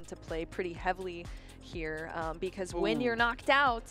into play pretty heavily here because when you're knocked out,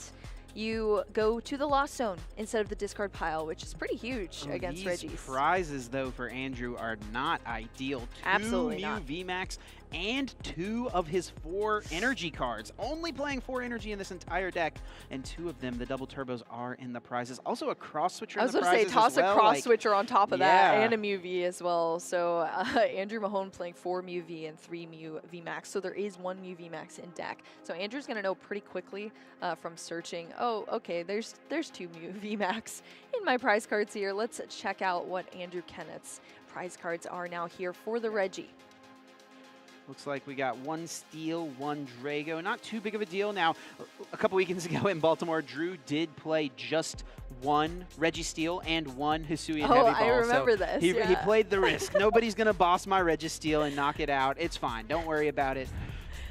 you go to the lost zone instead of the discard pile, which is pretty huge against Regi's. These prizes, though, for Andrew are not ideal. Absolutely Two not. VMAX and 2 of his 4 energy cards. Only playing 4 energy in this entire deck, and 2 of them, the double turbos, are in the prizes. Also a cross switcher in the prizes. I was going to say, toss a cross switcher on top of that, yeah. and a Mew V as well. So Andrew Mahone playing 4 Mew V and 3 Mew VMAX. So there is 1 Mew VMAX in deck. So Andrew's going to know pretty quickly from searching, oh, okay, there's 2 Mew VMAX in my prize cards here. Let's check out what Andrew Kennett's prize cards are now here for the Regi. Looks like we got 1 Steel, 1 Drago. Not too big of a deal. Now, a couple weekends ago in Baltimore, Drew did play just 1 Regi Steel and 1 Hisuian Heavy Ball. I remember so this. He played the risk. Nobody's going to boss my Regi Steel and knock it out. It's fine. Don't worry about it.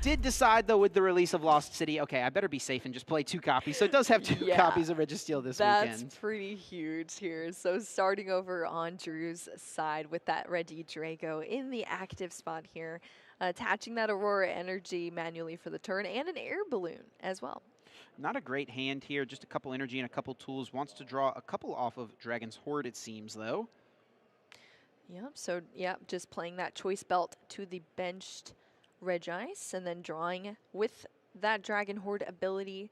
Did decide, though, with the release of Lost City, okay, I better be safe and just play 2 copies. So it does have 2 copies of Regi Steel this weekend. That's pretty huge here. So starting over on Drew's side with that Regi Drago in the active spot here. Attaching that Aurora Energy manually for the turn and an air balloon as well. Not a great hand here, just a couple energy and a couple tools. Wants to draw a couple off of Dragon's Horde, it seems, though. Yep, so just playing that choice belt to the benched Regice and then drawing with that Dragon Horde ability,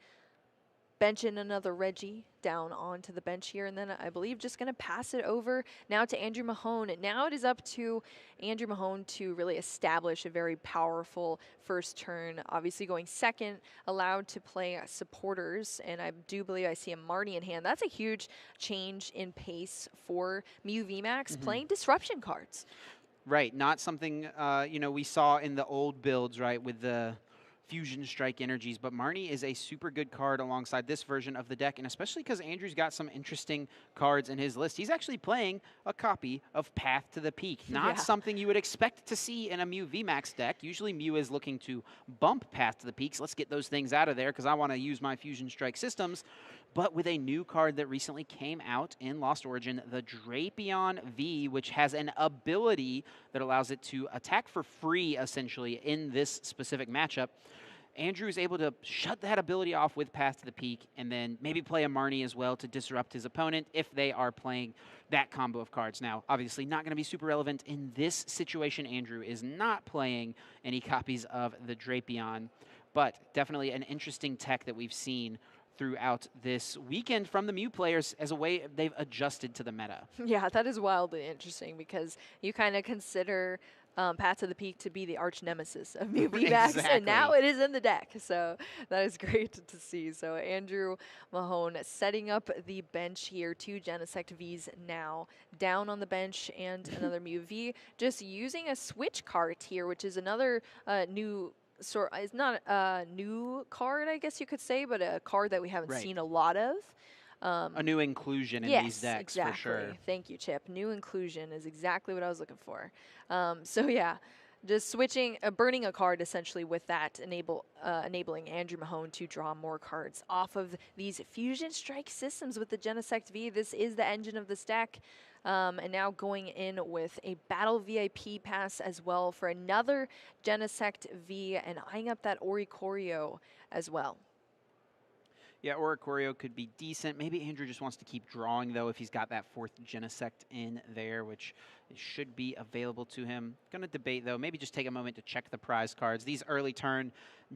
benching another Regi down onto the bench here, and then I believe just going to pass it over now to Andrew Mahone. Now it is up to Andrew Mahone to really establish a very powerful first turn. Obviously going second, allowed to play supporters, and I do believe I see a Marnie in hand. That's a huge change in pace for Mew VMAX, playing disruption cards. Right, not something you know, we saw in the old builds, right, with the Fusion Strike energies, but Marnie is a super good card alongside this version of the deck, and especially because Andrew's got some interesting cards in his list. He's actually playing a copy of Path to the Peak, not something you would expect to see in a Mew VMAX deck. Usually Mew is looking to bump Path to the Peaks. Let's get those things out of there because I want to use my Fusion Strike systems. But with a new card that recently came out in Lost Origin, the Drapion V, which has an ability that allows it to attack for free, essentially, in this specific matchup, Andrew is able to shut that ability off with Path to the Peak and then maybe play a Marnie as well to disrupt his opponent if they are playing that combo of cards. Now, obviously not going to be super relevant in this situation. Andrew is not playing any copies of the Drapion, but definitely an interesting tech that we've seen throughout this weekend from the Mew players as a way they've adjusted to the meta. Yeah, that is wildly interesting because you kind of consider Path to the Peak to be the arch nemesis of Mew VMAX, and now it is in the deck. So that is great to see. So Andrew Mahone setting up the bench here, 2 Genesect Vs now down on the bench and another Mew V. Just using a switch cart here, which is another new it's not a new card, I guess you could say, but a card that we haven't seen a lot of. A new inclusion in these decks, for sure. Thank you, Chip. New inclusion is exactly what I was looking for. So yeah, just switching, burning a card essentially with that, enabling Andrew Mahone to draw more cards off of these Fusion Strike systems with the Genesect V. This is the engine of this deck. And now going in with a Battle VIP pass as well for another Genesect V and eyeing up that Oricorio as well. Yeah, Oricorio could be decent. Maybe Andrew just wants to keep drawing, though, if he's got that 4th Genesect in there, which should be available to him. Going to debate, though. Maybe just take a moment to check the prize cards. These early turn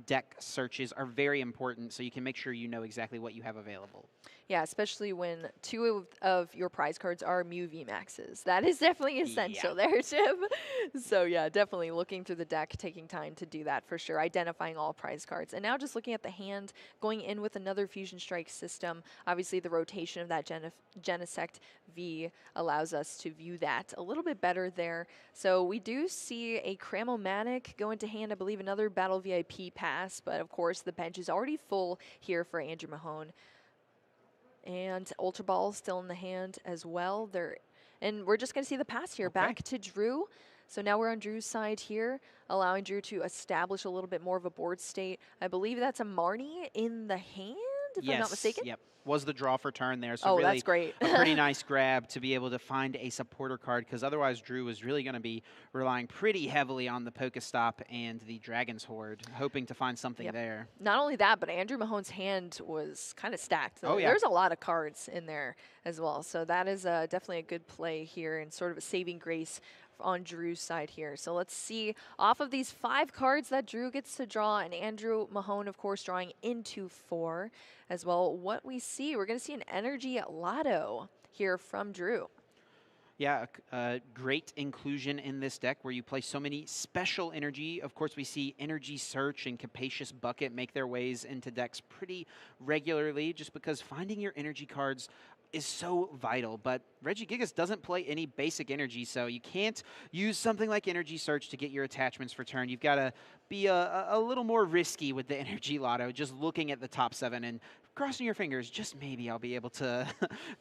deck searches are very important, so you can make sure you know exactly what you have available. Yeah, especially when 2 of your prize cards are Mew VMAXs. That is definitely essential there, Chip. So yeah, definitely looking through the deck, taking time to do that for sure, identifying all prize cards. And now just looking at the hand, going in with another Fusion Strike system. Obviously the rotation of that Genesect V allows us to view that a little bit better there. So we do see a Cramomatic go into hand, I believe another Battle VIP pass, but of course the bench is already full here for Andrew Mahone. And Ultra Ball still in the hand as well. And we're just going to see the pass here. Back to Drew. So now we're on Drew's side here, allowing Drew to establish a little bit more of a board state. I believe that's a Marnie in the hand, if I'm not mistaken. Yep. was the draw for turn there. So oh, really that's great. a pretty nice grab to be able to find a supporter card, because otherwise Drew was really going to be relying pretty heavily on the Pokestop and the Dragon's Horde, hoping to find something there. Not only that, but Andrew Mahone's hand was kind of stacked. Oh, yeah. There's a lot of cards in there as well. So that is definitely a good play here and sort of a saving grace on Drew's side here. So let's see, off of these 5 cards that Drew gets to draw, and Andrew Mahone, of course, drawing into 4 as well, what we see, we're going to see an Energy Lotto here from Drew. Yeah, great inclusion in this deck where you play so many special energy. Of course, we see Energy Search and Capacious Bucket make their ways into decks pretty regularly, just because finding your energy cards is so vital. But RegiGigas doesn't play any basic energy, so you can't use something like Energy Search to get your attachments for turn. You've got to be a little more risky with the Energy Lotto, just looking at the top 7 and crossing your fingers, just maybe I'll be able to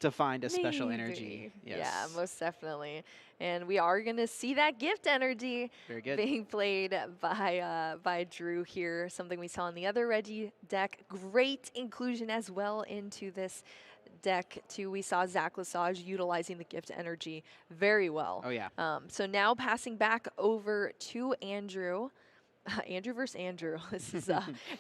to find a special energy. Yes. Yeah, most definitely. And we are going to see that gift energy being played by Drew here, something we saw in the other Regi deck. Great inclusion as well into this deck too. We saw Zach Lesage utilizing the gift energy very well. Oh yeah. So now passing back over to Andrew. Andrew versus Andrew. This is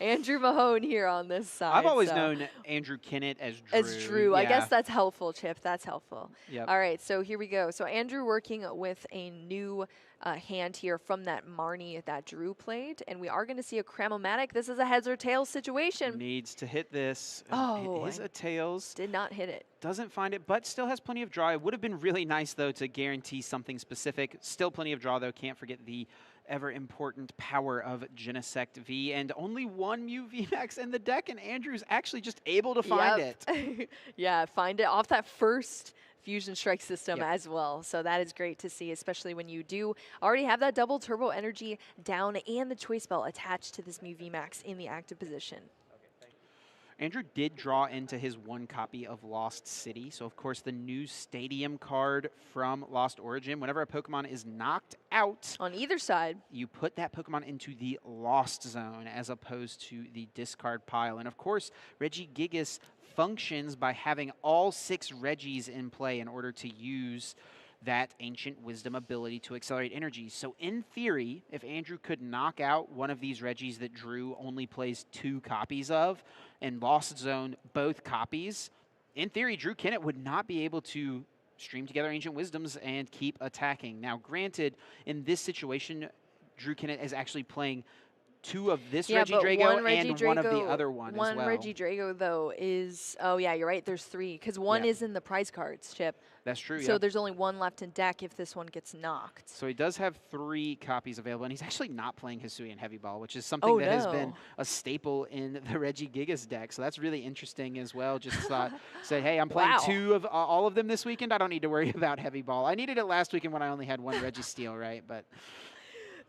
Andrew Mahone here on this side. I've always known Andrew Kennett as Drew. As Drew. Yeah. I guess that's helpful, Chip. That's helpful. Yep. All right, so here we go. So Andrew working with a new hand here from that Marnie that Drew played. And we are going to see a Cramomatic. This is a heads or tails situation. Needs to hit this. Oh. It is a tails. Did not hit it. Doesn't find it, but still has plenty of draw. It would have been really nice, though, to guarantee something specific. Still plenty of draw, though. Can't forget the ever-important power of Genesect V, and only 1 Mew VMAX in the deck, and Andrew's actually just able to find it. Yeah, find it off that first Fusion Strike system as well. So that is great to see, especially when you do already have that double turbo energy down and the Choice Belt attached to this Mew VMAX in the active position. Andrew did draw into his 1 copy of Lost City. So, of course, the new Stadium card from Lost Origin. Whenever a Pokemon is knocked out on either side, you put that Pokemon into the Lost Zone as opposed to the discard pile. And, of course, RegiGigas functions by having all 6 Regis in play in order to use that Ancient Wisdom ability to accelerate energy. So in theory, if Andrew could knock out one of these Regis that Drew only plays 2 copies of, and Lost Zone both copies, in theory, Drew Kennett would not be able to stream together Ancient Wisdoms and keep attacking. Now, granted, in this situation, Drew Kennett is actually playing 2 of this Regidrago and 1 of the other one as well. One Regidrago, though, is... Oh, yeah, you're right. There's 3, because 1 is in the prize cards, Chip. That's true, So there's only 1 left in deck if this one gets knocked. So he does have 3 copies available, and he's actually not playing Hisuian Heavy Ball, which is something that has been a staple in the RegiGigas deck. So that's really interesting as well. Just thought, said, hey, I'm playing 2 of all of them this weekend. I don't need to worry about Heavy Ball. I needed it last weekend when I only had 1 Registeel, right? But...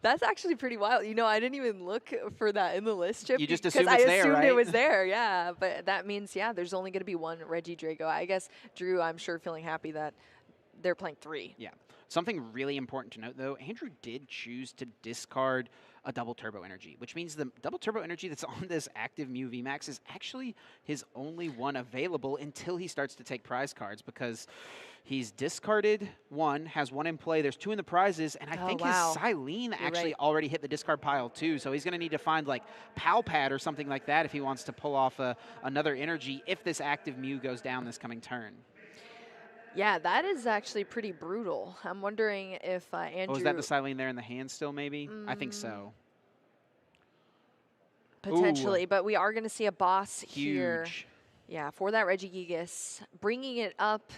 That's actually pretty wild. You know, I didn't even look for that in the list, Chip. You just assumed it's there, right? I assumed it was there, yeah. But that means, yeah, there's only going to be 1 Regidrago. I guess Drew, I'm sure, feeling happy that they're playing 3. Yeah. Something really important to note, though, Andrew did choose to discard a double turbo energy, which means the double turbo energy that's on this active Mew VMAX is actually his only one available until he starts to take prize cards, because he's discarded 1, has 1 in play, there's 2 in the prizes, and I think his Silene actually already hit the discard pile too, so he's going to need to find like Palpad or something like that if he wants to pull off another energy if this active Mew goes down this coming turn. Yeah, that is actually pretty brutal. I'm wondering if Andrew... Oh, is that the Silene there in the hand still, maybe? I think so. Potentially, but we are going to see a boss here. Yeah, for that RegiGigas, bringing it up.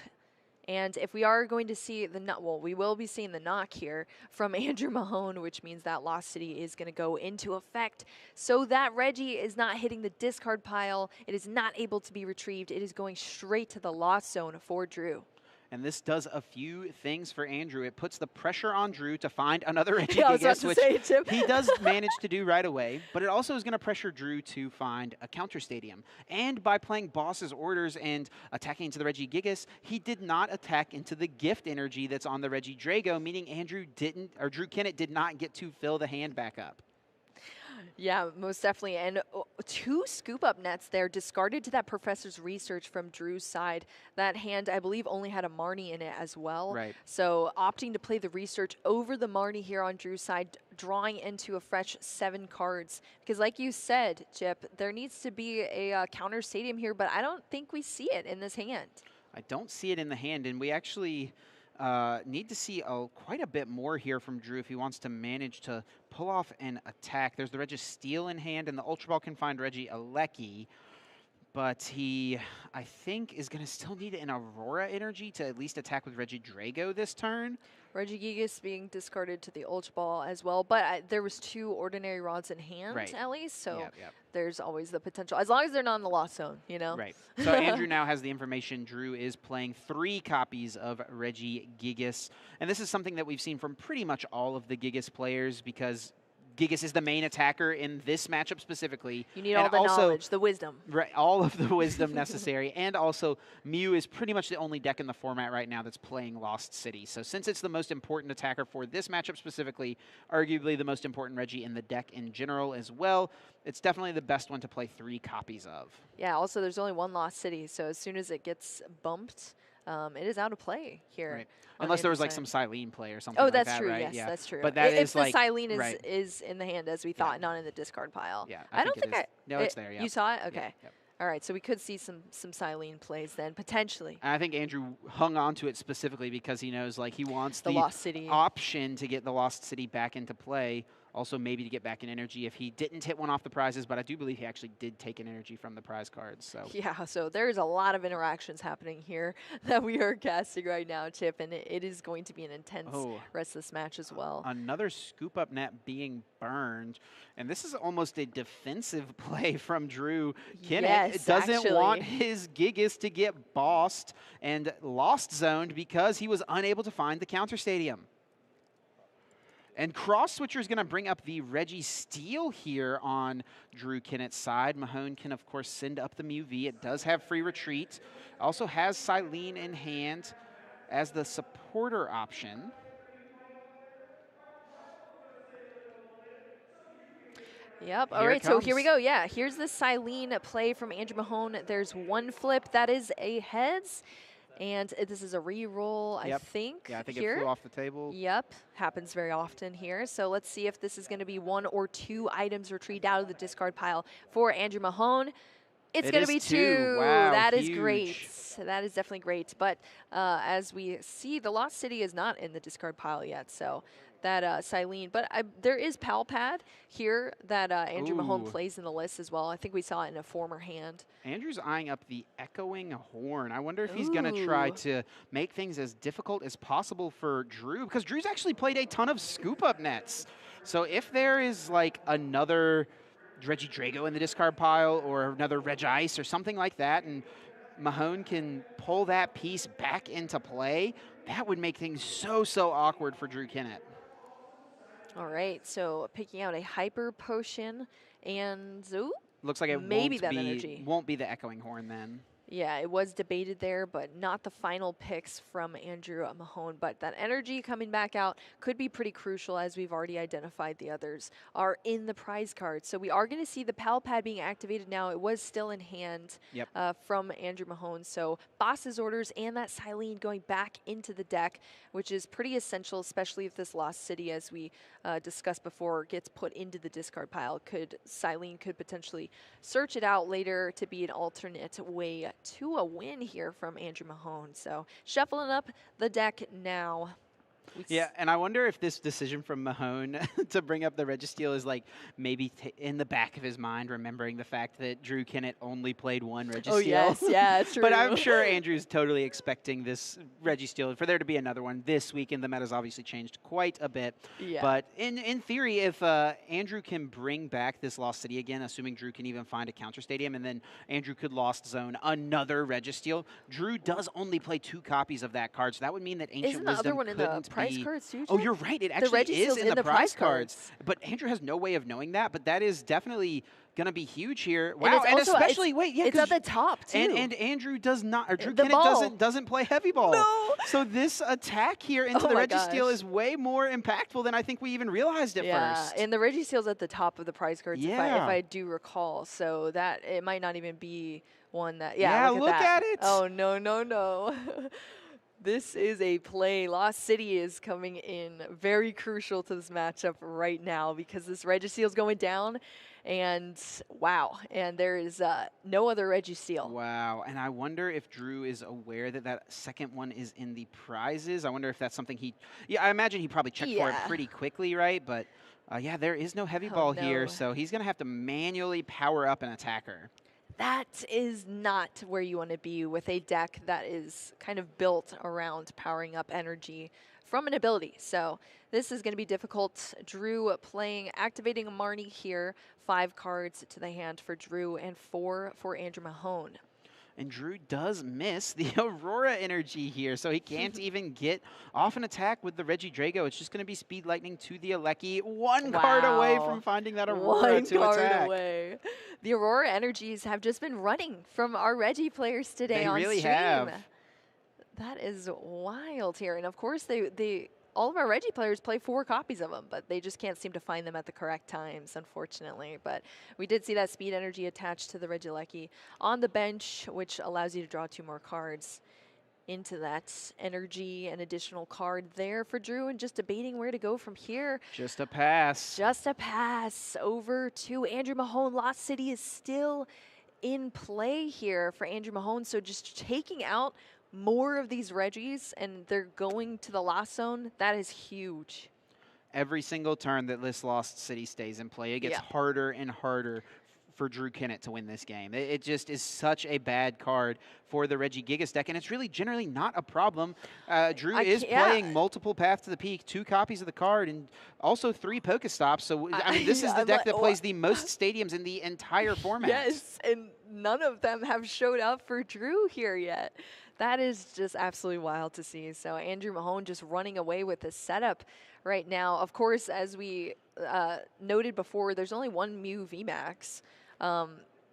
And if we are going to see the knock, well, we will be seeing the knock here from Andrew Mahone, which means that Lost City is going to go into effect. So that Regi is not hitting the discard pile. It is not able to be retrieved. It is going straight to the Lost Zone for Drew. And this does a few things for Andrew. It puts the pressure on Drew to find another RegiGigas, which he does manage to do right away. But it also is going to pressure Drew to find a counter stadium. And by playing Boss's Orders and attacking into the RegiGigas, he did not attack into the gift energy that's on the Regidrago, meaning Drew Kennett did not get to fill the hand back up. Yeah, most definitely. And 2 scoop up nets there discarded to that Professor's Research from Drew's side. That hand, I believe, only had a Marnie in it as well. Right. So opting to play the Research over the Marnie here on Drew's side, drawing into a fresh 7 cards. Because like you said, Chip, there needs to be a counter stadium here, but I don't think we see it in this hand. I don't see it in the hand, and we actually need to see quite a bit more here from Drew if he wants to manage to pull off an attack. There's the Registeel in hand, and the Ultra Ball can find Regi Alecki, but he, I think, is going to still need an Aurora Energy to at least attack with Regidrago this turn. Regigigas being discarded to the Ultra Ball as well, but there was 2 Ordinary Rods in hand at least, so there's always the potential, as long as they're not in the lost zone, you know? Right. So Andrew now has the information. Drew is playing 3 copies of Regigigas, and this is something that we've seen from pretty much all of the Gigas players because Gigas is the main attacker in this matchup specifically. You need all the knowledge, the wisdom. Right, all of the wisdom necessary. And also, Mew is pretty much the only deck in the format right now that's playing Lost City. So since it's the most important attacker for this matchup specifically, arguably the most important Regi in the deck in general as well, it's definitely the best one to play 3 copies of. Yeah, also there's only 1 Lost City, so as soon as it gets bumped, it is out of play here. Right. Unless there was like some Silene play or something like that, that's true, right? Yes, that's true. But that if is the like, Silene is in the hand as we thought, not in the discard pile. Yeah, I don't think no, it's there, yeah. You saw it? Okay. Yeah, all right, so we could see some Silene plays then, potentially. And I think Andrew hung on to it specifically because he knows like he wants the Lost City option to get the Lost City back into play. Also, maybe to get back in energy if he didn't hit one off the prizes, but I do believe he actually did take an energy from the prize cards. So yeah, so there's a lot of interactions happening here that we are casting right now, Chip, and it is going to be an intense rest of this match as well. Another scoop up net being burned, and this is almost a defensive play from Drew. Kennett doesn't want his Gigas to get bossed and lost zoned because he was unable to find the counter stadium. And Cross Switcher is going to bring up the Registeel here on Drew Kennett's side. Mahone can, of course, send up the Mew V. It does have free retreat. Also has Silene in hand as the supporter option. Yep. All right, so here we go. Yeah, here's the Silene play from Andrew Mahone. There's 1 flip. That is a heads. And this is a re-roll, I think. Yeah, I think here. It flew off the table. Yep, happens very often here. So let's see if this is going to be 1 or 2 items retrieved out of the discard pile for Andrew Mahone. It's going to be 2. Wow, that huge. is great. That is definitely great. But as we see, the Lost City is not in the discard pile yet. So that Silene. But there is Pal Pad here that Andrew Mahone plays in the list as well. I think we saw it in a former hand. Andrew's eyeing up the Echoing Horn. I wonder if he's going to try to make things as difficult as possible for Drew, because Drew's actually played a ton of scoop-up nets. So if there is like another Regidrago in the discard pile or another Regice or something like that, and Mahone can pull that piece back into play, that would make things so awkward for Drew Kennett. All right, so picking out a Hyper Potion and looks like it won't be the Echoing Horn then. Yeah, it was debated there, but not the final picks from Andrew Mahone. But that energy coming back out could be pretty crucial, as we've already identified the others are in the prize card. So we are going to see the Pal Pad being activated now. It was still in hand from Andrew Mahone. So Boss's Orders and that Silene going back into the deck, which is pretty essential, especially if this Lost City, as we discussed before, gets put into the discard pile. Silene could potentially search it out later to be an alternate way to a win here from Andrew Mahone. So shuffling up the deck now. Yeah, and I wonder if this decision from Mahone to bring up the Registeel is like maybe in the back of his mind, remembering the fact that Drew Kennett only played 1 Registeel. Oh, yes, yeah, true. But I'm sure Andrew's totally expecting this Registeel, for there to be another one this week, and the meta's obviously changed quite a bit. Yeah. But in theory, if Andrew can bring back this Lost City again, assuming Drew can even find a counter stadium, and then Andrew could Lost Zone another Registeel, Drew does only play 2 copies of that card, so that would mean that Ancient Wisdom couldn't be... Prize cards too, oh, you're right. It actually is in the prize cards. But Andrew has no way of knowing that. But that is definitely going to be huge here. And Wow, and also, especially, wait, yeah, it's at the top, too. And Andrew does not, or Drew The Kennett ball. doesn't play heavy ball. No. So this attack here into the Registeal is way more impactful than I think we even realized at first. Yeah, and the Registeal's at the top of the prize cards, if Yeah. I do recall. So that it might not even be one that. Yeah, look at it. Oh no no no. This is a play. Lost City is coming in very crucial to this matchup right now because this Registeal's going down. And wow, and there is no other Registeal. Wow, and I wonder if Drew is aware that that second one is in the prizes. I wonder if that's something yeah, I imagine he probably checked for it pretty quickly, right? But yeah, there is no heavy ball here, so he's going to have to manually power up an attacker. That is not where you want to be with a deck that is kind of built around powering up energy from an ability. So this is going to be difficult. Drew activating a Marnie here. 5 cards to the hand for Drew and 4 for Andrew Mahone. And Drew does miss the Aurora energy here, so he can't even get off an attack with the Regidrago. It's just going to be Speed Lightning to the Alecki. One card away from finding that Aurora to attack. 1 card away. The Aurora energies have just been running from our Regi players today on stream. They really have. That is wild here. And of course, all of our Regi players play 4 copies of them, but they just can't seem to find them at the correct times, unfortunately. But we did see that speed energy attached to the Regilecki on the bench, which allows you to draw 2 more cards into that energy, an additional card there for Drew, and just debating where to go from here. Just a pass. Just a pass over to Andrew Mahone. Lost City is still in play here for Andrew Mahone, so just taking out more of these Regis, and they're going to the Lost Zone. That is huge. Every single turn that this Lost City stays in play, it gets harder and harder for Drew Kennett to win this game. It just is such a bad card for the Regigigas deck, and it's really generally not a problem. Drew is playing multiple Path to the Peak, 2 copies of the card, and also 3 Pokestops. So, I mean, this is the deck that plays the most stadiums in the entire format. Yes, and none of them have showed up for Drew here yet. That is just absolutely wild to see. So Andrew Mahone just running away with this setup right now. Of course, as we noted before, there's only 1 Mew VMAX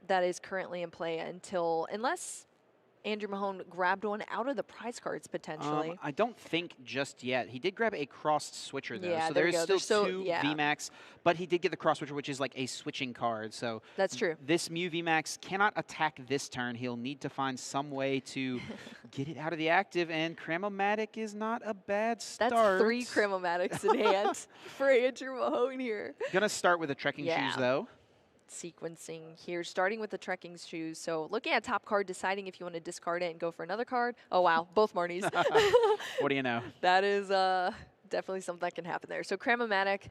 that is currently in play unless Andrew Mahone grabbed one out of the prize cards potentially. I don't think just yet. He did grab a crossed switcher though, yeah, so there is still 2 VMAX, but he did get the cross switcher, which is like a switching card. So that's true. This Mew VMAX cannot attack this turn. He'll need to find some way to get it out of the active, and Cramomatic is not a bad start. That's 3 Cramomatics in hand for Andrew Mahone here. Gonna start with the Trekking Shoes though. Sequencing here, starting with the Trekking Shoes. So looking at top card, deciding if you want to discard it and go for another card. Oh, wow, both Marnies. What do you know? That is definitely something that can happen there. So Cramomatic,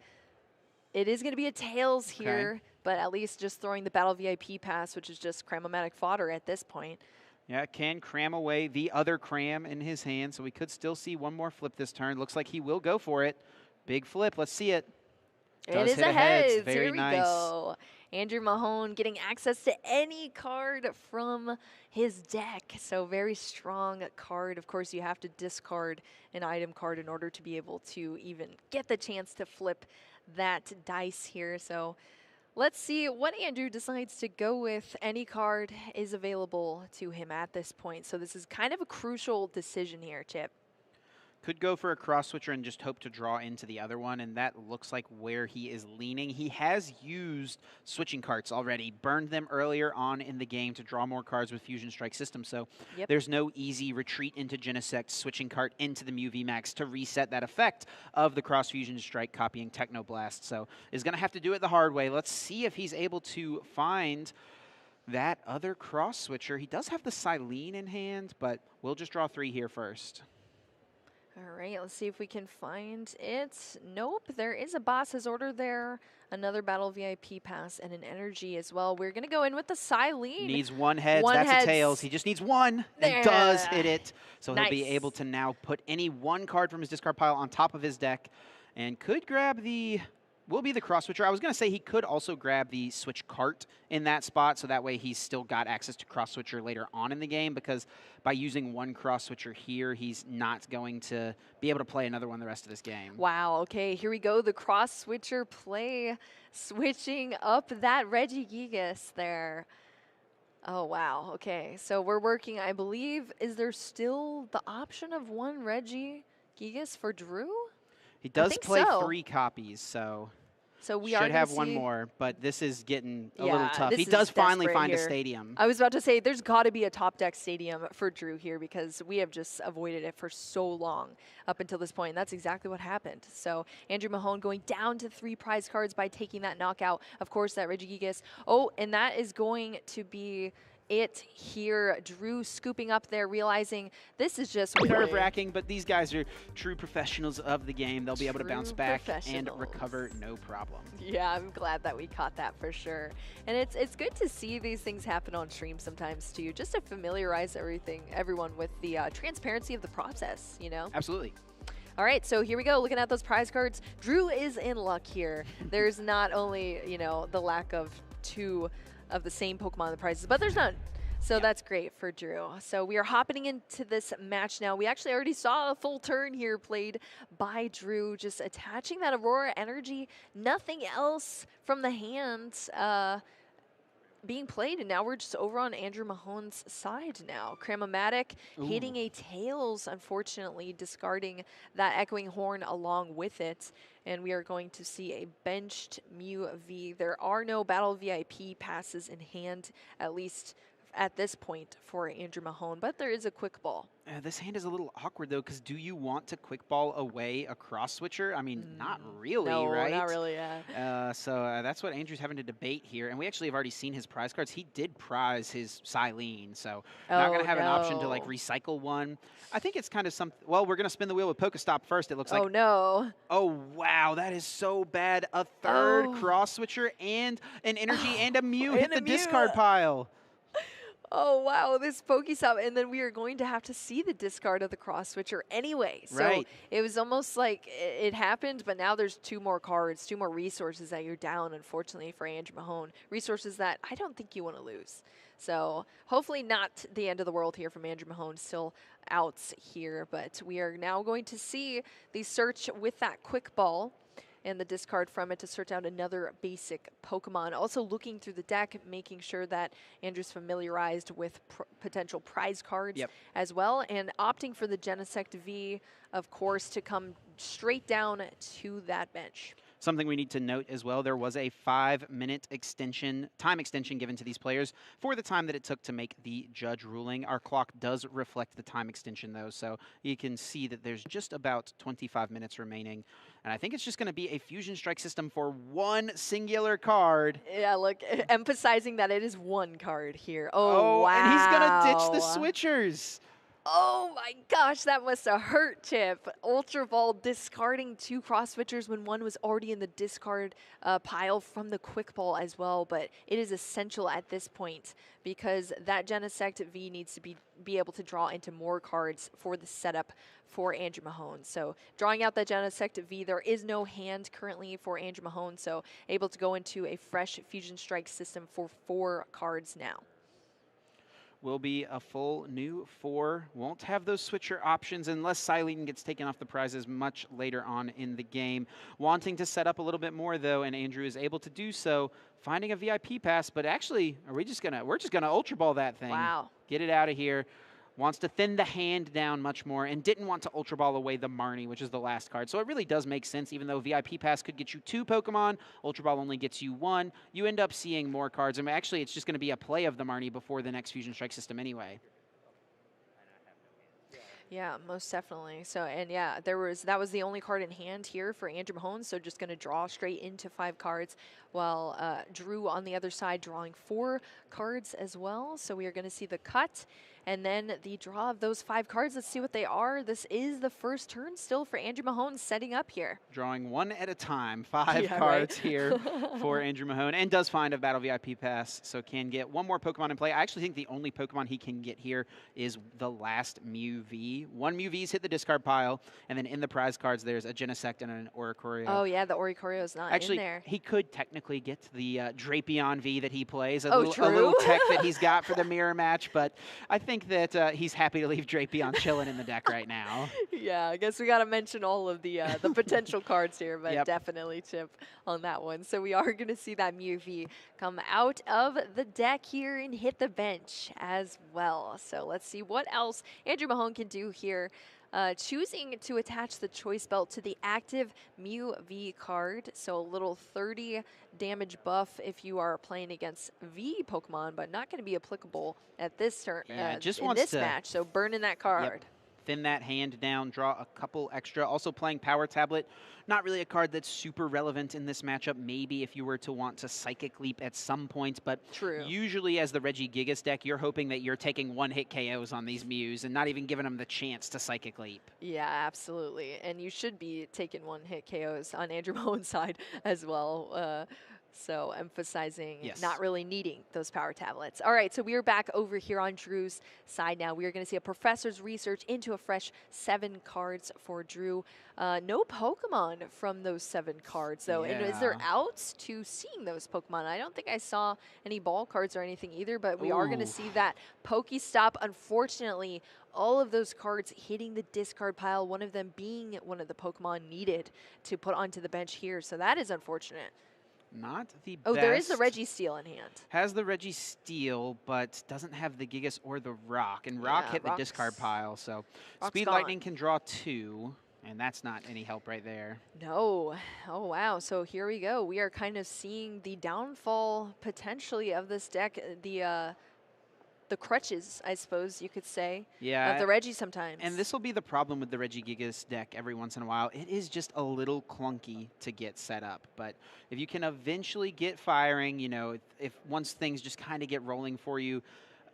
it is going to be a Tails here, but at least just throwing the Battle VIP pass, which is just Cramomatic fodder at this point. Yeah, can cram away the other Cram in his hand, so we could still see one more flip this turn. Looks like he will go for it. Big flip, let's see it. It is a heads. Very nice. Here we go. Andrew Mahone getting access to any card from his deck. So very strong card. Of course, you have to discard an item card in order to be able to even get the chance to flip that dice here. So let's see what Andrew decides to go with. Any card is available to him at this point. So this is kind of a crucial decision here, Chip. Could go for a cross switcher and just hope to draw into the other one, and that looks like where he is leaning. He has used switching carts already, burned them earlier on in the game to draw more cards with Fusion Strike system, so there's no easy retreat into Genesect, switching cart into the Mew VMAX to reset that effect of the cross Fusion Strike copying Technoblast. So is going to have to do it the hard way. Let's see if he's able to find that other cross switcher. He does have the Silene in hand, but we'll just draw 3 here first. All right, let's see if we can find it. Nope, there is a boss's order there. Another Battle VIP pass and an energy as well. We're going to go in with the Silene. Needs 1 heads. That's a Tails. He just needs 1 and does hit it. So he'll be able to now put any 1 card from his discard pile on top of his deck and could grab the will be the cross switcher. I was going to say he could also grab the switch cart in that spot, so that way he's still got access to cross switcher later on in the game, because by using one cross switcher here, he's not going to be able to play another one the rest of this game. Wow, okay, here we go. The cross switcher play, switching up that Regigigas there. Oh, wow, okay. So we're working, I believe, is there still the option of one Regigigas for Drew? He does play 3 copies, so we should have one more, but this is getting a little tough. He does finally find a stadium. I was about to say, there's got to be a top deck stadium for Drew here, because we have just avoided it for so long up until this point, and that's exactly what happened. So Andrew Mahone going down to 3 prize cards by taking that knockout. Of course, that Regigigas. Oh, and that is going to be it here. Drew scooping up there, realizing this is just nerve-wracking, but these guys are true professionals of the game. They'll be able to bounce back and recover no problem. Yeah, I'm glad that we caught that for sure. And it's good to see these things happen on stream sometimes too, just to familiarize everyone with the transparency of the process, you know? Absolutely. All right, so here we go, looking at those prize cards. Drew is in luck here. There's not only, you know, the lack of 2 of the same Pokemon in the prizes, but there's none. So that's great for Drew. So we are hopping into this match now. We actually already saw a full turn here played by Drew, just attaching that Aurora Energy, nothing else from the hand being played, and now we're just over on Andrew Mahone's side now. Cramomatic hitting a Tails, unfortunately, discarding that Echoing Horn along with it. And we are going to see a benched Mew V. There are no Battle VIP passes in hand, at least at this point for Andrew Mahone, but there is a quick ball. This hand is a little awkward though, because do you want to quick ball away a cross switcher? I mean, not really, right? No, not really, yeah. So that's what Andrew's having to debate here, and we actually have already seen his prize cards. He did prize his Silene, so not going to have an option to like recycle one. I think it's kind of something. Well, we're going to spin the wheel with Pokestop first. It looks like. Oh no! Oh wow, that is so bad. A third cross switcher and an energy and a Mew hit the discard pile. Oh, wow, this Pokestop, and then we are going to have to see the discard of the cross switcher anyway. So it was almost like it happened, but now there's 2 more cards, 2 more resources that you're down, unfortunately, for Andrew Mahone. Resources that I don't think you want to lose. So hopefully not the end of the world here from Andrew Mahone, still outs here, but we are now going to see the search with that quick ball and the discard from it to search out another basic Pokemon. Also looking through the deck, making sure that Andrew's familiarized with potential prize cards as well, and opting for the Genesect V, of course, to come straight down to that bench. Something we need to note as well, there was a 5-minute time extension given to these players for the time that it took to make the judge ruling. Our clock does reflect the time extension though, so you can see that there's just about 25 minutes remaining. And I think it's just going to be a Fusion Strike system for 1 singular card. Yeah, look, emphasizing that it is 1 card here. Oh, wow. And he's going to ditch the switchers. Oh my gosh, that must have hurt, Chip. Ultra Ball discarding 2 cross switchers when one was already in the discard pile from the quick ball as well, but it is essential at this point because that Genesect V needs to be able to draw into more cards for the setup for Andrew Mahone. So drawing out that Genesect V, there is no hand currently for Andrew Mahone, so able to go into a fresh Fusion Strike system for 4 cards now. Will be a full new 4. Won't have those switcher options unless Silene gets taken off the prizes much later on in the game. Wanting to set up a little bit more though, and Andrew is able to do so, finding a VIP pass, but actually, we're just gonna Ultra Ball that thing. Wow. Get it out of here. Wants to thin the hand down much more and didn't want to Ultra Ball away the Marnie, which is the last card. So it really does make sense, even though VIP Pass could get you 2 Pokemon, Ultra Ball only gets you 1. You end up seeing more cards. I mean, actually, it's just going to be a play of the Marnie before the next Fusion Strike system anyway. Yeah, most definitely. So, and yeah, that was the only card in hand here for Andrew Mahone, so just going to draw straight into 5 cards, while Drew on the other side drawing 4 cards as well. So we are going to see the cut And then the draw of those 5 cards, let's see what they are. This is the first turn still for Andrew Mahone setting up here. Drawing one at a time, 5 cards here for Andrew Mahone, and does find a Battle VIP pass, so can get one more Pokemon in play. I actually think the only Pokemon he can get here is the last Mew V. 1 Mew V's hit the discard pile, and then in the prize cards there's a Genesect and an Oricorio. Oh yeah, the Oricorio's not actually, in there. He could technically get the Drapion V that he plays, a true. little tech that he's got for the mirror match, but I think that he's happy to leave Drapion chilling in the deck right now. Yeah, I guess we got to mention all of the potential cards here, but definitely Chip on that one. So we are going to see that Mew V come out of the deck here and hit the bench as well. So let's see what else Andrew Mahone can do here. Choosing to attach the choice belt to the active Mew V card, so a little 30 damage buff if you are playing against V Pokemon, but not going to be applicable at this turn in this match. So burning that card. Yep. Thin that hand down, draw a couple extra. Also playing Power Tablet, not really a card that's super relevant in this matchup. Maybe if you were to want to Psychic Leap at some points, but usually as the Regigigas deck, you're hoping that you're taking one-hit KOs on these Mews and not even giving them the chance to Psychic Leap. Yeah, absolutely. And you should be taking one-hit KOs on Andrew Mahone's side as well. So emphasizing not really needing those Power Tablets. All right, so we are back over here on Drew's side now. We are going to see a professor's research into a fresh 7 cards for Drew. No Pokemon from those 7 cards, though. And is there outs to seeing those Pokemon? I don't think I saw any ball cards or anything either, but we are going to see that Pokestop. Unfortunately, all of those cards hitting the discard pile, one of them being one of the Pokemon needed to put onto the bench here. So that is unfortunate. Not the best. Oh, there is the Registeel in hand. Has the Registeel, but doesn't have the Gigas or the Rock. And Rock hit the discard pile, so Speed Lightning can draw 2, and that's not any help right there. No. Oh, wow. So here we go. We are kind of seeing the downfall, potentially, of this deck. The crutches, I suppose you could say, of the Regi sometimes. And this will be the problem with the Regigigas deck every once in a while. It is just a little clunky to get set up. But if you can eventually get firing, you know, if once things just kind of get rolling for you,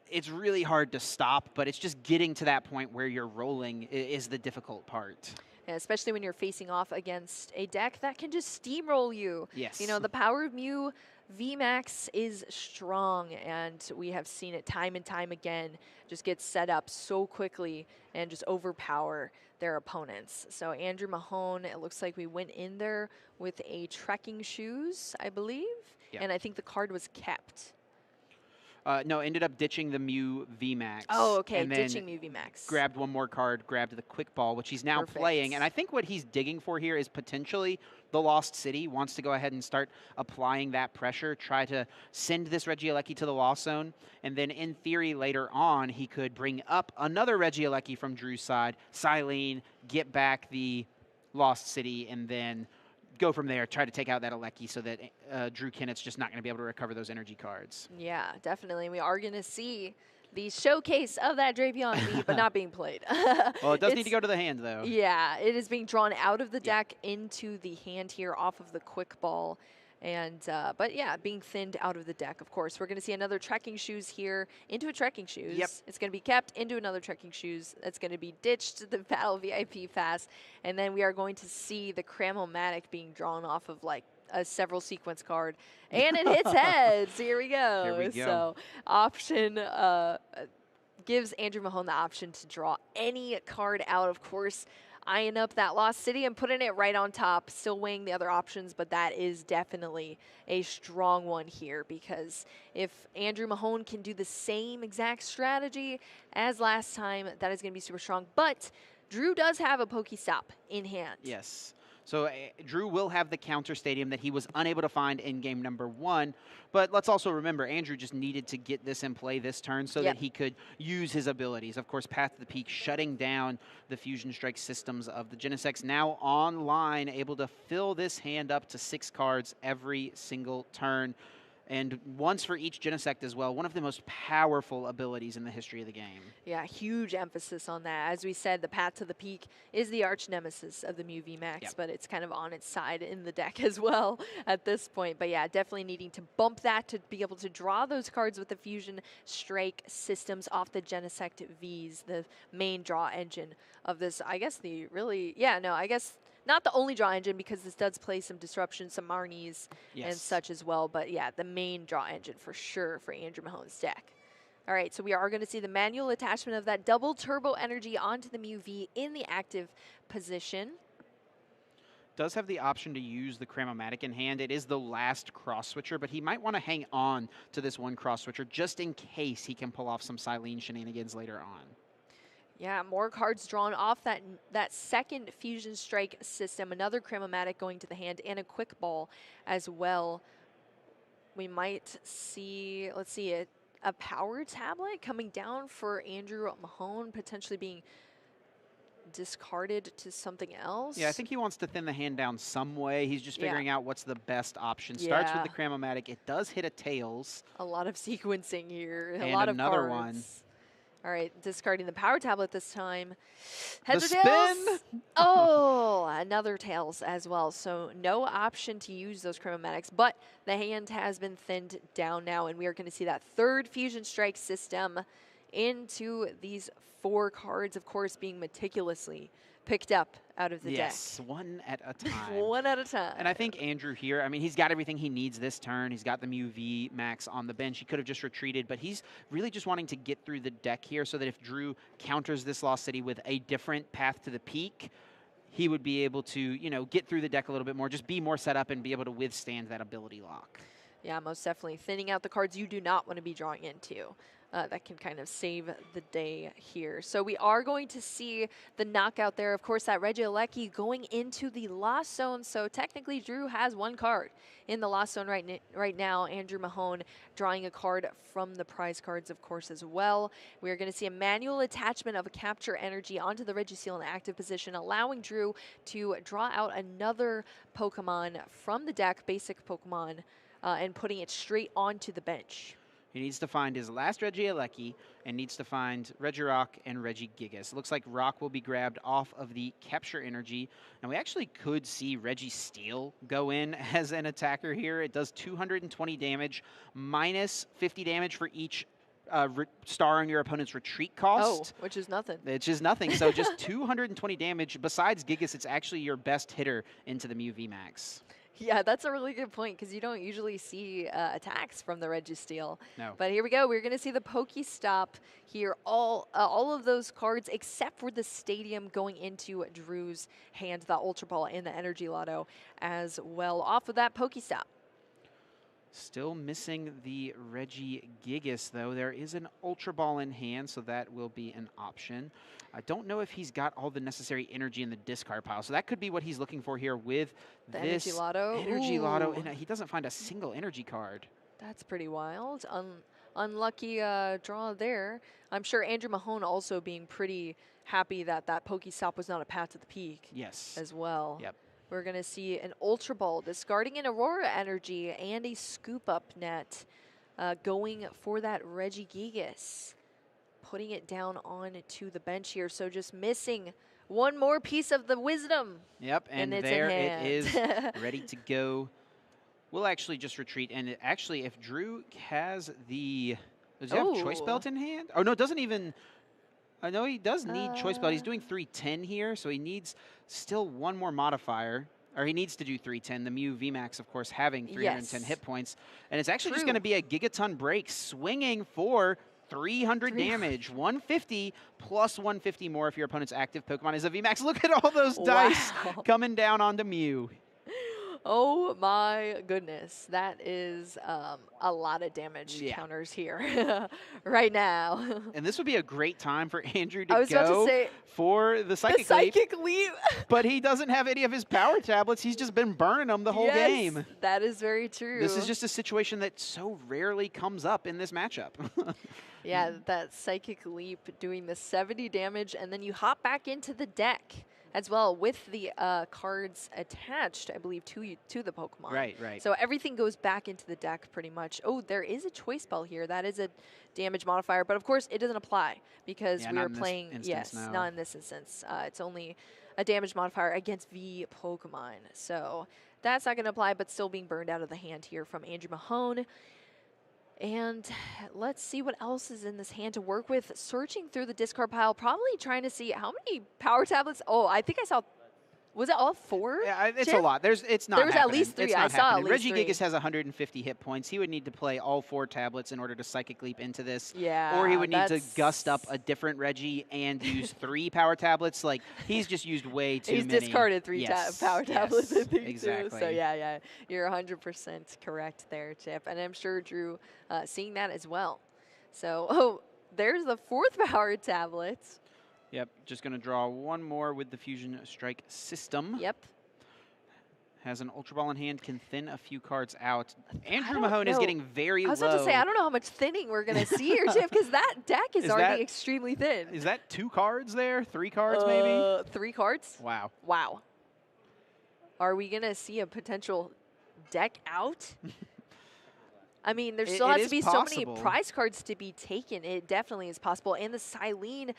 it's really hard to stop. But it's just getting to that point where you're rolling is the difficult part. Yeah, especially when you're facing off against a deck that can just steamroll you. Yes. You know, the power of Mew VMAX is strong, and we have seen it time and time again just get set up so quickly and just overpower their opponents. So Andrew Mahone, it looks like we went in there with a trekking shoes, I believe, and I think the card was kept. No, ended up ditching the Mew VMAX. Oh, okay, and ditching Mew VMAX. Grabbed one more card, grabbed the Quick Ball, which he's now playing. And I think what he's digging for here is potentially the Lost City. Wants to go ahead and start applying that pressure, try to send this Regieleki to the Lost Zone. And then in theory, later on, he could bring up another Regieleki from Drew's side, Silene, get back the Lost City, and then go from there, try to take out that Alecki so that Drew Kennett's just not going to be able to recover those energy cards. Yeah, definitely. We are going to see the showcase of that Drapion V, but not being played. Well, it does need to go to the hand, though. Yeah, it is being drawn out of the deck into the hand here off of the Quick Ball. And, but yeah, being thinned out of the deck, of course. We're going to see another trekking shoes here into a trekking shoes. Yep. It's going to be kept into another trekking shoes. That's going to be ditched to the Battle VIP fast. And then we are going to see the Cramomatic being drawn off of like a several sequence card. And it hits heads. Here we go. There we go. So option gives Andrew Mahone the option to draw any card out, of course. Eyeing up that Lost City and putting it right on top, still weighing the other options, but that is definitely a strong one here, because if Andrew Mahone can do the same exact strategy as last time, that is going to be super strong. But Drew does have a Pokestop in hand. Yes. So Drew will have the counter stadium that he was unable to find in game number 1. But let's also remember, Andrew just needed to get this in play this turn so that he could use his abilities. Of course, Path to the Peak shutting down the Fusion Strike systems of the Genesects, now online, able to fill this hand up to 6 cards every single turn. and once for each Genesect as well. One of the most powerful abilities in the history of the game. Yeah, huge emphasis on that. As we said, the Path to the Peak is the arch nemesis of the Mew VMAX, but it's kind of on its side in the deck as well at this point. But yeah, definitely needing to bump that to be able to draw those cards with the Fusion Strike systems off the Genesect Vs, the main draw engine of this. I guess the really, I guess not the only draw engine, because this does play some disruption, some Marnies and such as well. But yeah, the main draw engine for sure for Andrew Mahone's deck. All right, so we are going to see the manual attachment of that double turbo energy onto the Mew V in the active position. Does have the option to use the Cramomatic in hand. It is the last cross switcher, but he might want to hang on to this one cross switcher just in case he can pull off some Silene shenanigans later on. Yeah, more cards drawn off that second Fusion Strike system. Another Cramomatic going to the hand and a Quick Ball as well. We might see, let's see, a Power Tablet coming down for Andrew Mahone, potentially being discarded to something else. Yeah, I think he wants to thin the hand down some way. He's just figuring out what's the best option. Starts with the Cramomatic. It does hit a Tails. A lot of sequencing here. And a lot of another cards. one. All right, discarding the Power Tablet this time. Heads the or tails? spin! Oh, another tails as well. So no option to use those Chromatics, but the hand has been thinned down now, and we are going to see that third Fusion Strike system into these 4 cards, of course, being meticulously picked up out of the deck. Yes, one at a time. One at a time. And I think Andrew here, I mean, he's got everything he needs this turn. He's got the Mew VMAX on the bench. He could have just retreated, but he's really just wanting to get through the deck here so that if Drew counters this Lost City with a different Path to the Peak, he would be able to, you know, get through the deck a little bit more, just be more set up and be able to withstand that ability lock. Yeah, most definitely. Thinning out the cards you do not want to be drawing into. That can kind of save the day here. So we are going to see the knockout there. Of course, that Regi going into the Lost Zone. So technically, Drew has 1 card in the Lost Zone right now. Andrew Mahone drawing a card from the prize cards, of course, as well. We are going to see a manual attachment of a Capture Energy onto the Regi Seal in active position, allowing Drew to draw out another Pokemon from the deck, basic Pokemon, and putting it straight onto the bench. He needs to find his last Regieleki and needs to find Regirock and Regigigas. It looks like Rock will be grabbed off of the Capture Energy. And we actually could see Registeel go in as an attacker here. It does 220 damage, minus 50 damage for each star on your opponent's retreat cost. Oh, which is nothing. Which is nothing. So just 220 damage. Besides Gigas, it's actually your best hitter into the Mew VMAX. Yeah, that's a really good point because you don't usually see attacks from the Registeel. No. But here we go. We're going to see the Pokestop here. All of those cards except for the Stadium going into Drew's hand, the Ultra Ball and the Energy Lotto as well off of that Pokestop. Still missing the Regigigas, though. There is an Ultra Ball in hand, so that will be an option. I don't know if he's got all the necessary energy in the discard pile, so that could be what he's looking for here with the this Energy Lotto. Energy Lotto, and he doesn't find a single energy card. That's pretty wild. Unlucky draw there. I'm sure Andrew Mahone also being pretty happy that that Pokestop was not a Path to the Peak. Yes. As well. Yep. We're going to see an Ultra Ball discarding an Aurora Energy and a Scoop Up Net going for that Regigigas. Putting it down on to the bench here. So just missing one more piece of the wisdom. Yep, and there it is ready to go. We'll actually just retreat. And actually, if Drew has the... Does he have Choice Belt in hand? Oh, no, it doesn't even... I know he does need Choice Belt. He's doing 310 here, so he needs still one more modifier. Or he needs to do 310. The Mew VMAX, of course, having 310 hit points. And it's actually just going to be a Gigaton break, swinging for 300 damage. 150 plus 150 more if your opponent's active Pokemon is a VMAX. Look at all those dice coming down onto Mew. Oh my goodness, that is a lot of damage counters here right now. And this would be a great time for Andrew to go for the Psychic Leap. But he doesn't have any of his power tablets. He's just been burning them the whole game. That is very true. This is just a situation that so rarely comes up in this matchup. Yeah, that Psychic Leap doing the 70 damage, and then you hop back into the deck as well with the cards attached, I believe, to the Pokemon. Right, right. So everything goes back into the deck pretty much. Oh, there is a choice bell here. That is a damage modifier, but of course it doesn't apply because we are playing. Yes, no. not in this instance. It's only a damage modifier against V Pokemon. So that's not going to apply, but still being burned out of the hand here from Andrew Mahone. And let's see what else is in this hand to work with. Searching through the discard pile, probably trying to see how many power tablets. Oh, I think I saw. Was it all 4? Yeah, it's Chip? a lot. It's not. There was happening. at least 3. It's not I saw at least 3. RegiGigas has 150 hit points. He would need to play all 4 tablets in order to Psychic Leap into this. Yeah. Or he would need to gust up a different Regi and use 3 power tablets. Like, he's just used way too many. He's discarded 3 power tablets, I think, exactly. too. So, yeah. You're 100% correct there, Chip. And I'm sure Drew seeing that as well. So, there's the 4th power tablet. Yep, just going to draw one more with the Fusion Strike system. Yep. Has an Ultra Ball in hand, can thin a few cards out. Andrew Mahone is getting very low. I was about to say, I don't know how much thinning we're going to see here, Chip, because that deck is already extremely thin. Is that 2 cards there? 3 cards, maybe? 3 cards? Wow. Wow. Are we going to see a potential deck out? I mean, there still has to be so many prize cards to be taken. It definitely is possible. And the Silene...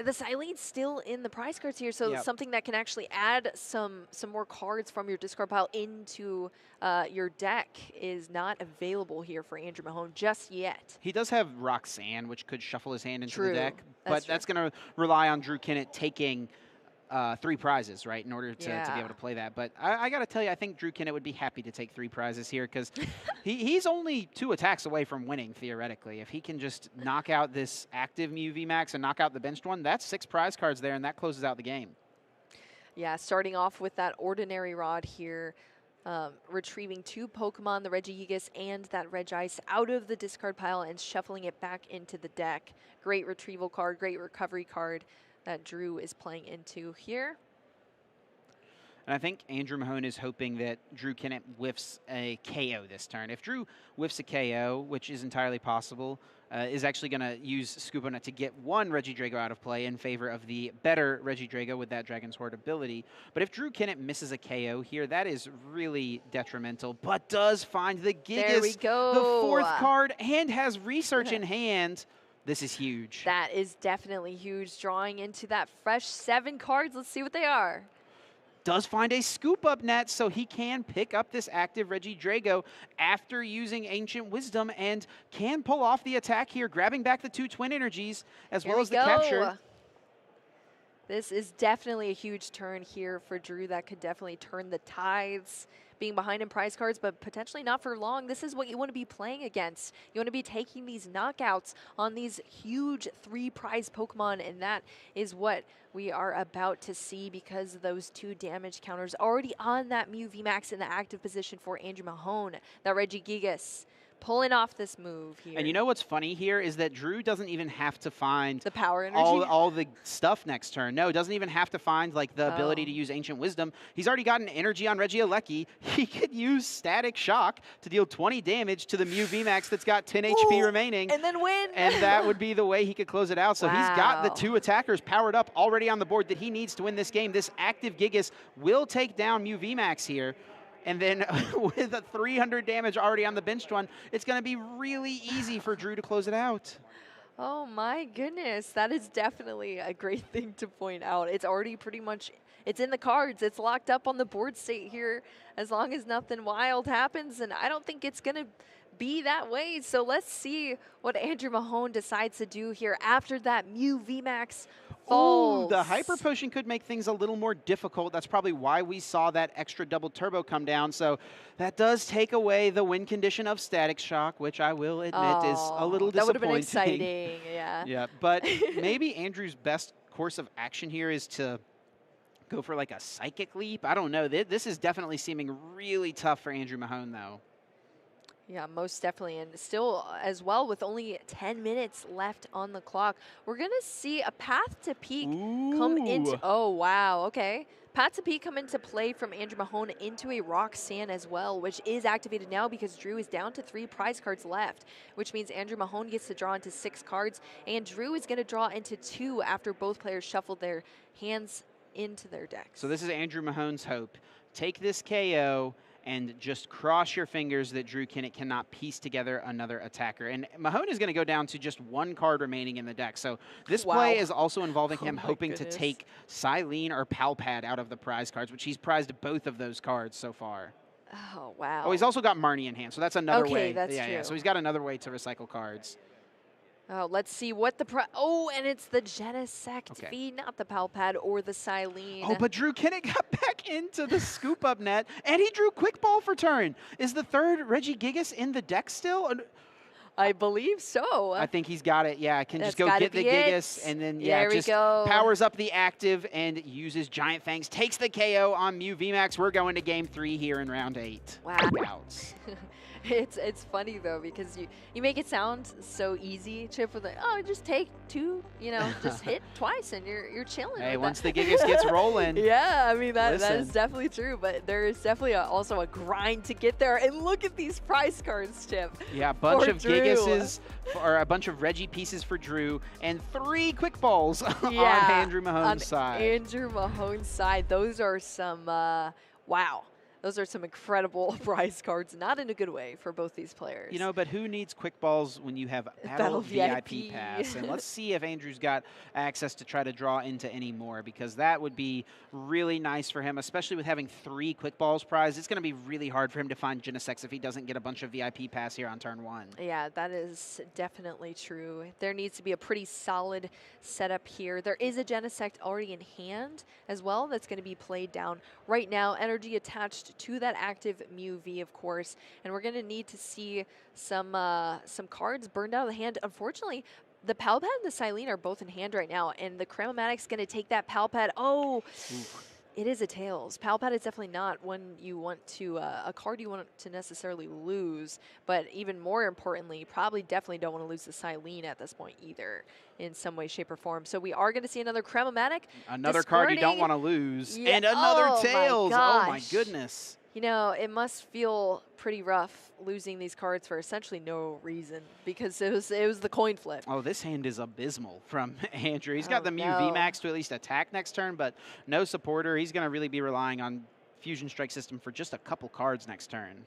The Silene's still in the prize cards here, so something that can actually add some more cards from your discard pile into your deck is not available here for Andrew Mahone just yet. He does have Roxanne, which could shuffle his hand into the deck, but that's going to rely on Drew Kennett taking 3 prizes, right, in order to be able to play that. But I got to tell you, I think Drew Kennett would be happy to take 3 prizes here because he's only 2 attacks away from winning, theoretically. If he can just knock out this active Mew VMAX and knock out the benched one, that's 6 prize cards there, and that closes out the game. Yeah, starting off with that Ordinary Rod here, retrieving 2 Pokemon, the RegiGigas and that Regice, out of the discard pile and shuffling it back into the deck. Great retrieval card, great recovery card that Drew is playing into here. And I think Andrew Mahone is hoping that Drew Kennett whiffs a KO this turn. If Drew whiffs a KO, which is entirely possible, is actually going to use Scoop-O-Nut to get 1 Regidrago out of play in favor of the better Regidrago with that Dragon's Horde ability. But if Drew Kennett misses a KO here, that is really detrimental, but does find the Gigas, there we go. The 4th card, and has Research in hand. This is huge. That is definitely huge. Drawing into that fresh 7 cards. Let's see what they are. Does find a scoop-up net, so he can pick up this active Regidrago after using Ancient Wisdom and can pull off the attack here, grabbing back the 2 Twin Energies as well as the capture. This is definitely a huge turn here for Drew. That could definitely turn the tides, being behind in prize cards, but potentially not for long. This is what you want to be playing against. You want to be taking these knockouts on these huge 3 prize Pokemon, and that is what we are about to see because those 2 damage counters already on that Mew VMAX in the active position for Andrew Mahone. That RegiGigas pulling off this move here. And you know what's funny here is that Drew doesn't even have to find the power energy, all the stuff next turn. No, doesn't even have to find like the ability to use Ancient Wisdom. He's already got an energy on Regieleki. He could use Static Shock to deal 20 damage to the Mew VMAX that's got 10 HP remaining. And then win. And that would be the way he could close it out. So he's got the 2 attackers powered up already on the board that he needs to win this game. This active Gigas will take down Mew VMAX here. And then with a 300 damage already on the benched one, it's going to be really easy for Drew to close it out. Oh my goodness, that is definitely a great thing to point out. It's already pretty much, it's in the cards. It's locked up on the board state here as long as nothing wild happens, and I don't think it's going to be that way. So let's see what Andrew Mahone decides to do here after that Mew VMAX falls. Ooh, the Hyper Potion could make things a little more difficult. That's probably why we saw that extra double turbo come down. So that does take away the win condition of Static Shock, which I will admit is a little disappointing. That would have been exciting, yeah. Yeah, but maybe Andrew's best course of action here is to go for like a Psychic Leap. I don't know. This is definitely seeming really tough for Andrew Mahone, though. Yeah, most definitely. And still as well with only 10 minutes left on the clock, we're going to see a Path to Peak come into... Oh, wow. Okay. Path to Peak come into play from Andrew Mahone into a Roxanne as well, which is activated now because Drew is down to 3 prize cards left, which means Andrew Mahone gets to draw into 6 cards, and Drew is going to draw into 2 after both players shuffle their hands into their decks. So this is Andrew Mahone's hope. Take this KO and just cross your fingers that Drew Kennett cannot piece together another attacker. And Mahone is going to go down to just one card remaining in the deck. So this play is also involving him hoping to take Silene or Palpad out of the prize cards, which he's prized both of those cards so far. Oh, wow. Oh, he's also got Marnie in hand, so that's another way. Okay, that's true. Yeah, so he's got another way to recycle cards. Oh, let's see what the oh, and it's the Genesect V, not the Palpad or the Silene. Oh, but Drew Kennett got back into the scoop up net, and he drew Quick Ball for turn. Is the third Regigigas in the deck still? I believe so. I think he's got it. Yeah, can just go get the Gigas, and then just powers up the active and uses Giant Fangs. Takes the KO on Mew VMAX. We're going to game 3 here in round 8. Wow. It's funny though, because you make it sound so easy, Chip, with like, oh, just take 2, just hit twice and you're chilling. Hey, once the Gigas gets rolling. Yeah, I mean that is definitely true, but there is definitely also a grind to get there. And look at these prize cards, Chip. Yeah, a bunch of Gigases, or a bunch of Regi pieces for Drew, and 3 Quick Balls on Andrew Mahone's side. Andrew Mahone's side. Those are some wow. Those are some incredible prize cards, not in a good way for both these players. But who needs Quick Balls when you have Battle VIP Pass? And let's see if Andrew's got access to try to draw into any more, because that would be really nice for him, especially with having 3 Quick Balls prized. It's going to be really hard for him to find Genesect if he doesn't get a bunch of VIP Pass here on turn 1. Yeah, that is definitely true. There needs to be a pretty solid setup here. There is a Genesect already in hand as well that's going to be played down right now. Energy attached to that active Mew V, of course, and we're going to need to see some cards burned out of the hand. Unfortunately, the Palpad and the Silene are both in hand right now, and the Cramomatic's going to take that Palpad. Oh, it is a Tails. Palpad is definitely not one you want to, a card you want to necessarily lose, but even more importantly, you probably definitely don't want to lose the Silene at this point either, in some way, shape, or form. So we are going to see another Cramomatic. Another card you don't want to lose. Yeah. And another Tails. Oh my goodness. It must feel pretty rough losing these cards for essentially no reason, because it was the coin flip. Oh, this hand is abysmal from Andrew. He's got the Mew VMAX to at least attack next turn, but no supporter. He's going to really be relying on Fusion Strike System for just a couple cards next turn.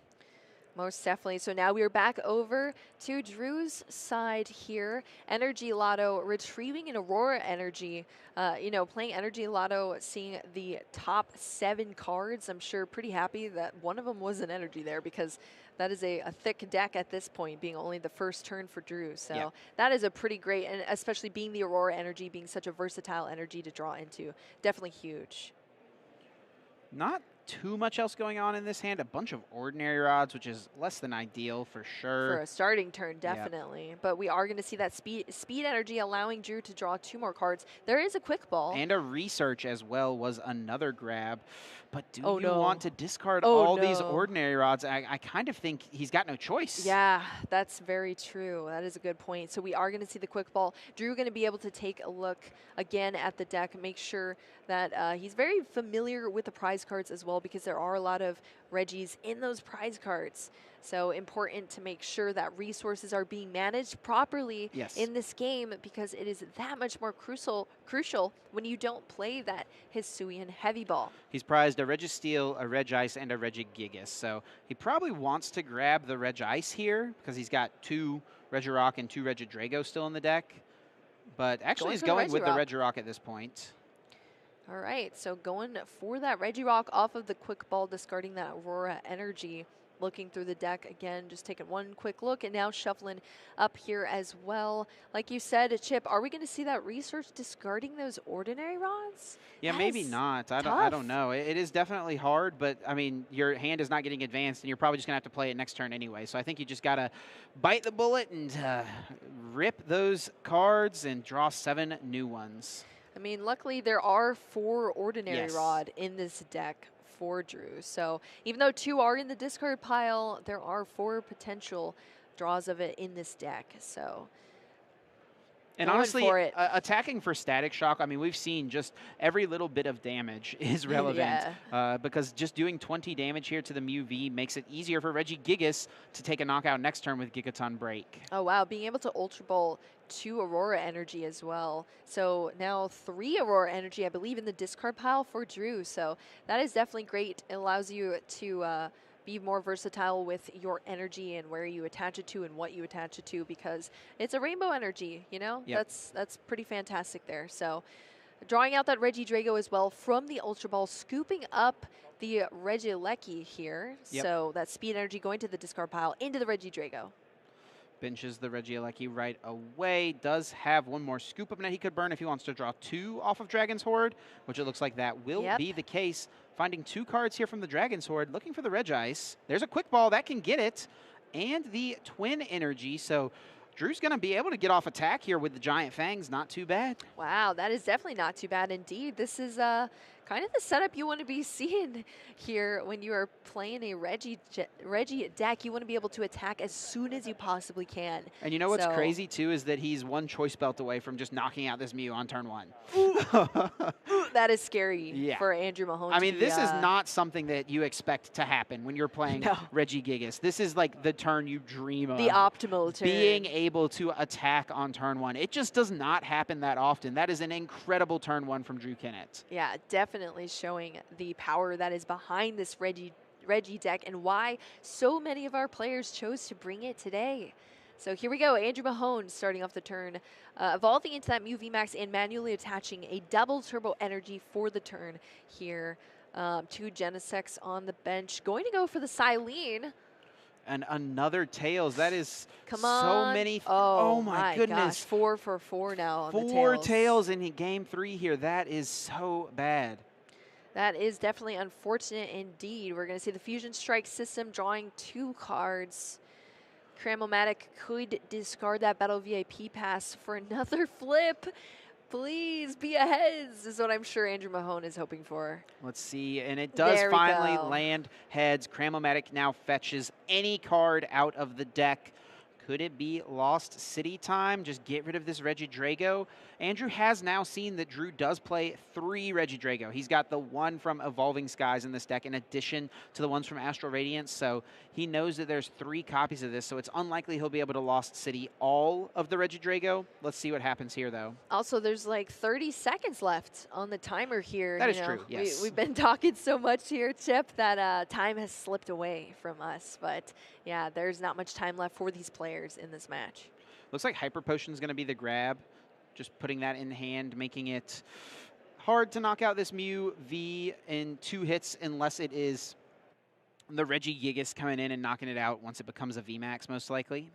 Most definitely. So now we are back over to Drew's side here. Energy Lotto retrieving an Aurora Energy. Playing Energy Lotto, seeing the top 7 cards. I'm sure pretty happy that one of them was an Energy there, because that is a thick deck at this point, being only the first turn for Drew. So that is a pretty great, and especially being the Aurora Energy, being such a versatile energy to draw into. Definitely huge. Not too much else going on in this hand. A bunch of ordinary rods, which is less than ideal for sure. For a starting turn, definitely. Yep. But we are going to see that speed energy allowing Drew to draw 2 more cards. There is a Quick Ball. And a Research as well was another grab. But do you want to discard all these ordinary rods? I kind of think he's got no choice. Yeah, that's very true. That is a good point. So we are going to see the Quick Ball. Drew going to be able to take a look again at the deck, make sure that he's very familiar with the prize cards as well, because there are a lot of Regis in those prize cards. So important to make sure that resources are being managed properly in this game, because it is that much more crucial when you don't play that Hisuian Heavy Ball. He's prized a Registeel, a Regice, and a Regigigas. So he probably wants to grab the Regice here, because he's got 2 Regirock and 2 Regidrago still in the deck. But actually he's going with the Regirock at this point. All right, so going for that Regirock off of the Quick Ball, discarding that Aurora Energy. Looking through the deck again, just taking one quick look, and now shuffling up here as well. Like you said, Chip, are we going to see that Research discarding those ordinary rods? Yeah, maybe not. I don't know. It is definitely hard, but I mean, your hand is not getting advanced, and you're probably just going to have to play it next turn anyway. So I think you just got to bite the bullet and rip those cards and draw 7 new ones. I mean, luckily there are 4 ordinary rod in this deck for Drew. So even though 2 are in the discard pile, there are 4 potential draws of it in this deck. So And honestly, attacking for Static Shock, I mean, we've seen just every little bit of damage is relevant because just doing 20 damage here to the Mew V makes it easier for Regigigas to take a knockout next turn with Gigaton Break. Oh, wow. Being able to Ultra Ball 2 Aurora Energy as well. So now 3 Aurora Energy, I believe, in the discard pile for Drew. So that is definitely great. It allows you to be more versatile with your energy and where you attach it to and what you attach it to, because it's a rainbow energy, you know? Yep. That's pretty fantastic there. So drawing out that RegiDrago as well from the Ultra Ball, scooping up the Regieleki here. Yep. So that speed energy going to the discard pile into the RegiDrago. Benches the Regieleki right away. Does have one more scoop up net he could burn if he wants to draw 2 off of Dragon's Horde, which it looks like that will be the case. Finding 2 cards here from the Dragon's Horde, looking for the Regice. There's a quick ball that can get it, and the Twin Energy. So Drew's going to be able to get off attack here with the Giant Fangs. Not too bad. Wow, that is definitely not too bad indeed. This is kind of the setup you want to be seeing here when you are playing a Regi deck. You want to be able to attack as soon as you possibly can. And you know what's crazy too is that he's 1 choice belt away from just knocking out this Mew on turn 1. That is scary for Andrew Mahone. I mean, this is not something that you expect to happen when you're playing Regigigas. This is like the turn you dream of. The optimal turn. Being able to attack on turn 1. It just does not happen that often. That is an incredible turn 1 from Drew Kennett. Yeah, definitely showing the power that is behind this Regi deck and why so many of our players chose to bring it today. So here we go, Andrew Mahone starting off the turn, evolving into that Mew VMAX and manually attaching a double turbo energy for the turn here. 2 Genesects on the bench, going to go for the Silene. And another Tails. That is so many. Oh my goodness. Gosh, 4 for 4 now on the Tails. 4 Tails in game 3 here. That is so bad. That is definitely unfortunate indeed. We're going to see the Fusion Strike system drawing 2 cards. Cramomatic could discard that Battle VIP pass for another flip. Please be a heads is what I'm sure Andrew Mahone is hoping for. Let's see, and it does finally land heads. Cramomatic now fetches any card out of the deck. Could it be Lost City time? Just get rid of this RegiDrago. Andrew has now seen that Drew does play 3 RegiDrago. He's got the 1 from Evolving Skies in this deck in addition to the ones from Astral Radiance. So he knows that there's 3 copies of this. So it's unlikely he'll be able to Lost City all of the RegiDrago. Let's see what happens here, though. Also, there's like 30 seconds left on the timer here. That is true, yes. We've been talking so much here, Chip, that time has slipped away from us. But yeah, there's not much time left for these players in this match. Looks like Hyper Potion is going to be the grab. Just putting that in hand, making it hard to knock out this Mew V in 2 hits unless it is the Regigigas coming in and knocking it out once it becomes a VMAX, most likely.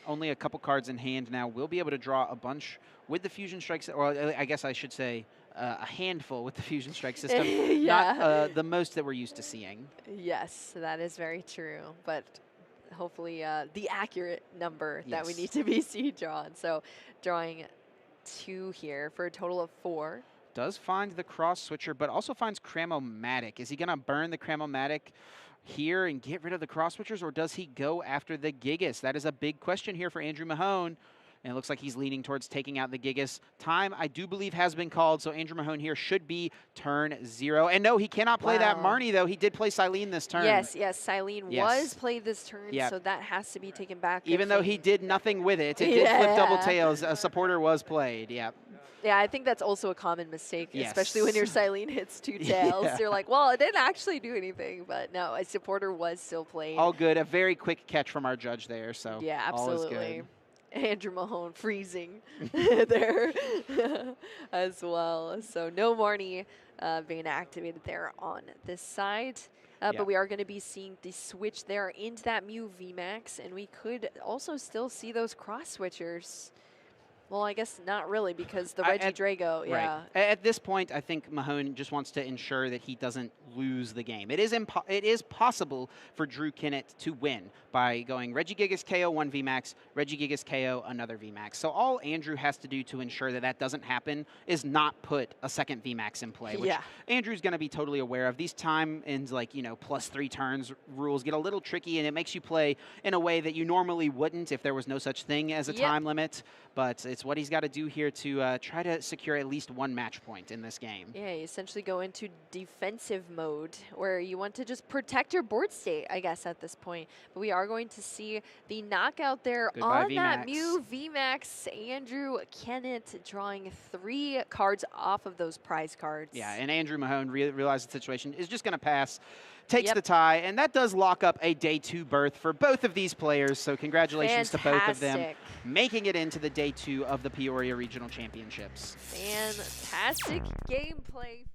Only a couple cards in hand now. We'll be able to draw a bunch with the Fusion Strikes, or I guess I should say a handful with the Fusion Strike system. Not the most that we're used to seeing. Yes, that is very true. But hopefully the accurate number that we need to be drawn. So drawing 2 here for a total of 4. Does find the Cross Switcher, but also finds Cramomatic. Is he going to burn the Cramomatic here and get rid of the Cross Switchers, or does he go after the Gigas? That is a big question here for Andrew Mahone. And it looks like he's leaning towards taking out the Gigas. Time, I do believe, has been called, so Andrew Mahone here should be turn 0. And no, he cannot play that Marnie, though. He did play Silene this turn. Yes, Silene was played this turn, so that has to be taken back. Even though he did nothing with it, it did flip double tails. A supporter was played, Yeah, I think that's also a common mistake, especially when your Silene hits 2 tails. You're like, well, it didn't actually do anything, but no, a supporter was still played. All good. A very quick catch from our judge there, so yeah, absolutely. All is good. Andrew Mahone freezing there as well. So no Marnie being activated there on this side. But we are going to be seeing the switch there into that Mew VMAX, and we could also still see those cross switchers. Well, I guess not really, because the RegiDrago, At this point, I think Mahone just wants to ensure that he doesn't lose the game. It is possible for Drew Kennett to win by going Regigigas KO 1 VMAX, Regigigas KO another VMAX. So all Andrew has to do to ensure that that doesn't happen is not put a second VMAX in play, which Andrew's going to be totally aware of. These time ends +3 turns rules get a little tricky, and it makes you play in a way that you normally wouldn't if there was no such thing as a time limit. But it's what he's got to do here to try to secure at least one match point in this game. Yeah, you essentially go into defensive mode where you want to just protect your board state, I guess, at this point. But we are going to see the knockout there Goodbye, on that VMAX. Mew VMAX. Andrew Kennett drawing 3 cards off of those prize cards. Yeah, and Andrew Mahone realized the situation is just going to pass, takes the tie, and that does lock up a day 2 berth for both of these players. So congratulations to both of them, making it into the day 2 of the Peoria Regional Championships. Fantastic gameplay.